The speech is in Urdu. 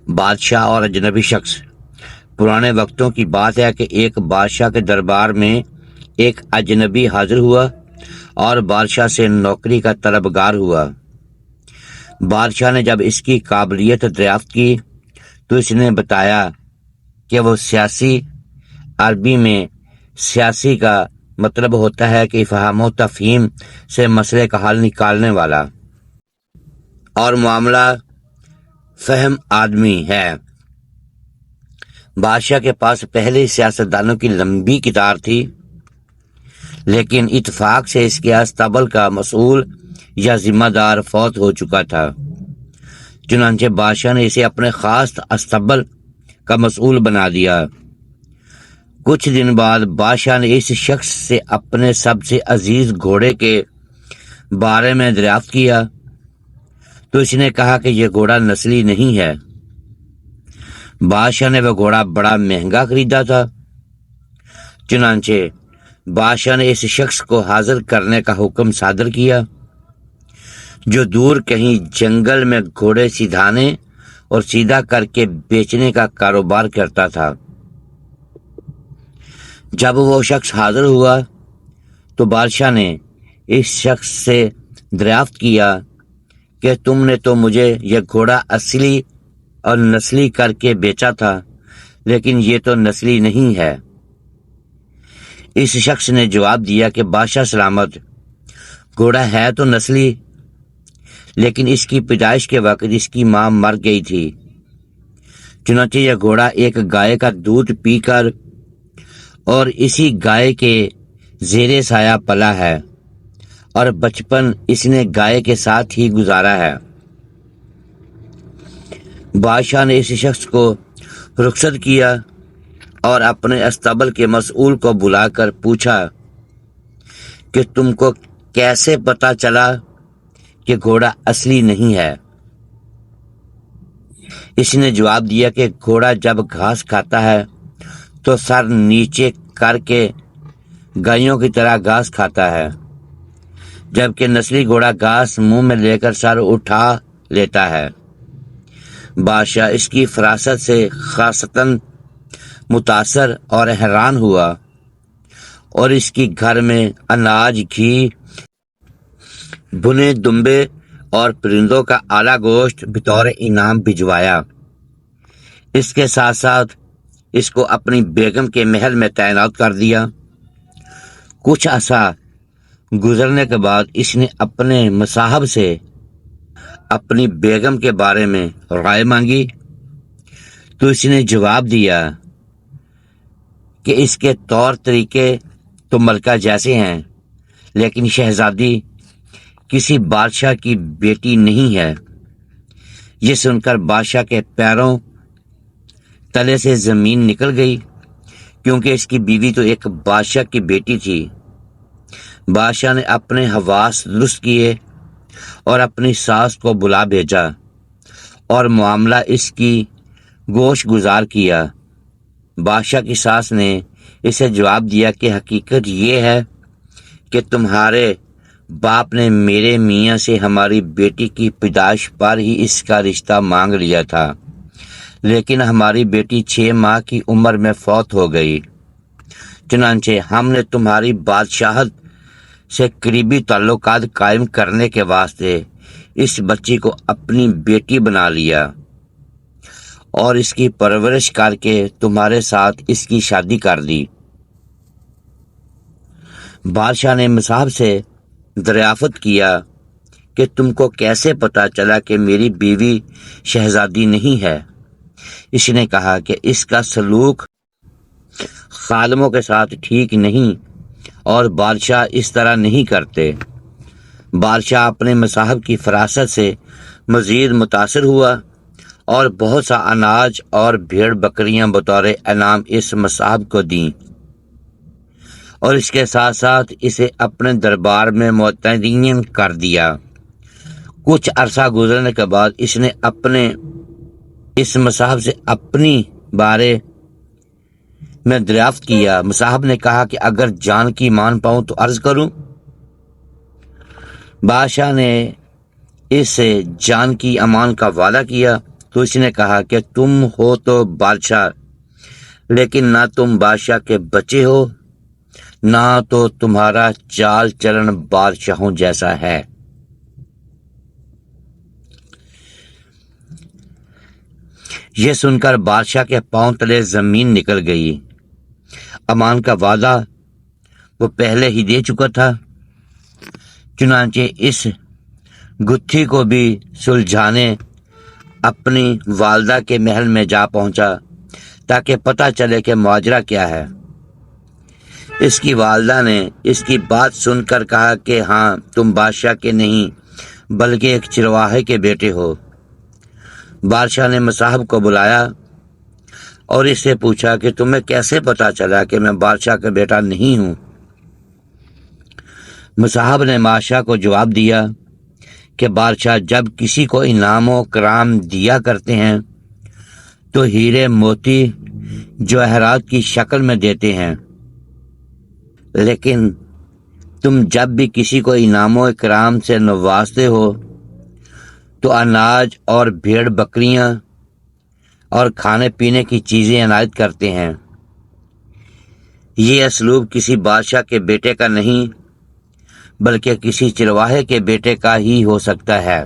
بادشاہ اور اجنبی شخص۔ پرانے وقتوں کی بات ہے کہ ایک بادشاہ کے دربار میں ایک اجنبی حاضر ہوا اور بادشاہ سے نوکری کا طلبگار ہوا۔ بادشاہ نے جب اس کی قابلیت دریافت کی تو اس نے بتایا کہ وہ سیاسی، عربی میں سیاسی کا مطلب ہوتا ہے کہ فہم و تفہیم سے مسئلے کا حل نکالنے والا، اور معاملہ فہم آدمی ہے۔ بادشاہ کے پاس پہلے سیاستدانوں کی لمبی قطار تھی، لیکن اتفاق سے اس کے استبل کا مسئول یا ذمہ دار فوت ہو چکا تھا۔ چنانچہ بادشاہ نے اسے اپنے خاص استبل کا مسئول بنا دیا۔ کچھ دن بعد بادشاہ نے اس شخص سے اپنے سب سے عزیز گھوڑے کے بارے میں دریافت کیا تو اس نے کہا کہ یہ گھوڑا نسلی نہیں ہے۔ بادشاہ نے وہ گھوڑا بڑا مہنگا خریدا تھا۔ چنانچہ بادشاہ نے اس شخص کو حاضر کرنے کا حکم صادر کیا، جو دور کہیں جنگل میں گھوڑے سیدھانے اور سیدھا کر کے بیچنے کا کاروبار کرتا تھا۔ جب وہ شخص حاضر ہوا تو بادشاہ نے اس شخص سے دریافت کیا کہ تم نے تو مجھے یہ گھوڑا اصلی اور نسلی کر کے بیچا تھا، لیکن یہ تو نسلی نہیں ہے۔ اس شخص نے جواب دیا کہ بادشاہ سلامت، گھوڑا ہے تو نسلی، لیکن اس کی پیدائش کے وقت اس کی ماں مر گئی تھی۔ چنانچہ یہ گھوڑا ایک گائے کا دودھ پی کر اور اسی گائے کے زیر سایہ پلا ہے، اور بچپن اس نے گائے کے ساتھ ہی گزارا ہے۔ بادشاہ نے اس شخص کو رخصت کیا اور اپنے استبل کے مسئول کو بلا کر پوچھا کہ تم کو کیسے پتا چلا کہ گھوڑا اصلی نہیں ہے؟ اس نے جواب دیا کہ گھوڑا جب گھاس کھاتا ہے تو سر نیچے کر کے گایوں کی طرح گھاس کھاتا ہے، جبکہ نسلی گھوڑا گھاس منہ میں لے کر سر اٹھا لیتا ہے۔ بادشاہ اس کی فراست سے خاصتاً متاثر اور حیران ہوا اور اس کی گھر میں اناج، گھی، بھنے دمبے اور پرندوں کا اعلیٰ گوشت بطور انعام بھجوایا۔ اس کے ساتھ ساتھ اس کو اپنی بیگم کے محل میں تعینات کر دیا۔ کچھ عرصہ گزرنے کے بعد اس نے اپنے مصاحب سے اپنی بیگم کے بارے میں رائے مانگی تو اس نے جواب دیا کہ اس کے طور طریقے تو ملکہ جیسے ہیں، لیکن شہزادی کسی بادشاہ کی بیٹی نہیں ہے۔ یہ سن کر بادشاہ کے پیروں تلے سے زمین نکل گئی، کیونکہ اس کی بیوی تو ایک بادشاہ کی بیٹی تھی۔ بادشاہ نے اپنے حواس درست کیے اور اپنی ساس کو بلا بھیجا اور معاملہ اس کی گوش گزار کیا۔ بادشاہ کی ساس نے اسے جواب دیا کہ حقیقت یہ ہے کہ تمہارے باپ نے میرے میاں سے ہماری بیٹی کی پیدائش پر ہی اس کا رشتہ مانگ لیا تھا، لیکن ہماری بیٹی 6 ماہ کی عمر میں فوت ہو گئی۔ چنانچہ ہم نے تمہاری بادشاہت سے قریبی تعلقات قائم کرنے کے واسطے اس بچی کو اپنی بیٹی بنا لیا اور اس کی پرورش کر کے تمہارے ساتھ اس کی شادی کر دی۔ بادشاہ نے مصاحب سے دریافت کیا کہ تم کو کیسے پتا چلا کہ میری بیوی شہزادی نہیں ہے؟ اس نے کہا کہ اس کا سلوک خادموں کے ساتھ ٹھیک نہیں اور بادشاہ اس طرح نہیں کرتے۔ بادشاہ اپنے مصاحب کی فراست سے مزید متاثر ہوا اور بہت سا اناج اور بھیڑ بکریاں بطور انعام اس مصاحب کو دیں، اور اس کے ساتھ ساتھ اسے اپنے دربار میں معتدین کر دیا۔ کچھ عرصہ گزرنے کے بعد اس نے اپنے اس مصاحب سے اپنی بارے میں دریافت کیا۔ مصاحب نے کہا کہ اگر جان کی مان پاؤں تو عرض کروں۔ بادشاہ نے اس سے جان کی امان کا وعدہ کیا تو اس نے کہا کہ تم ہو تو بادشاہ، لیکن نہ تم بادشاہ کے بچے ہو، نہ تو تمہارا چال چلن بادشاہوں جیسا ہے۔ یہ سن کر بادشاہ کے پاؤں تلے زمین نکل گئی۔ امان کا وعدہ وہ پہلے ہی دے چکا تھا، چنانچہ اس گتھی کو بھی سلجھانے اپنی والدہ کے محل میں جا پہنچا تاکہ پتہ چلے کہ ماجرا کیا ہے۔ اس کی والدہ نے اس کی بات سن کر کہا کہ ہاں، تم بادشاہ کے نہیں بلکہ ایک چرواہے کے بیٹے ہو۔ بادشاہ نے مصاحب کو بلایا اور اس سے پوچھا کہ تمہیں کیسے پتا چلا کہ میں بادشاہ کا بیٹا نہیں ہوں؟ مصاحب نے بادشاہ کو جواب دیا کہ بادشاہ جب کسی کو انعام و کرام دیا کرتے ہیں تو ہیرے موتی جواہرات کی شکل میں دیتے ہیں، لیکن تم جب بھی کسی کو انعام و اکرام سے نوازتے ہو تو اناج اور بھیڑ بکریاں اور کھانے پینے کی چیزیں عنایت کرتے ہیں۔ یہ اسلوب کسی بادشاہ کے بیٹے کا نہیں بلکہ کسی چرواہے کے بیٹے کا ہی ہو سکتا ہے۔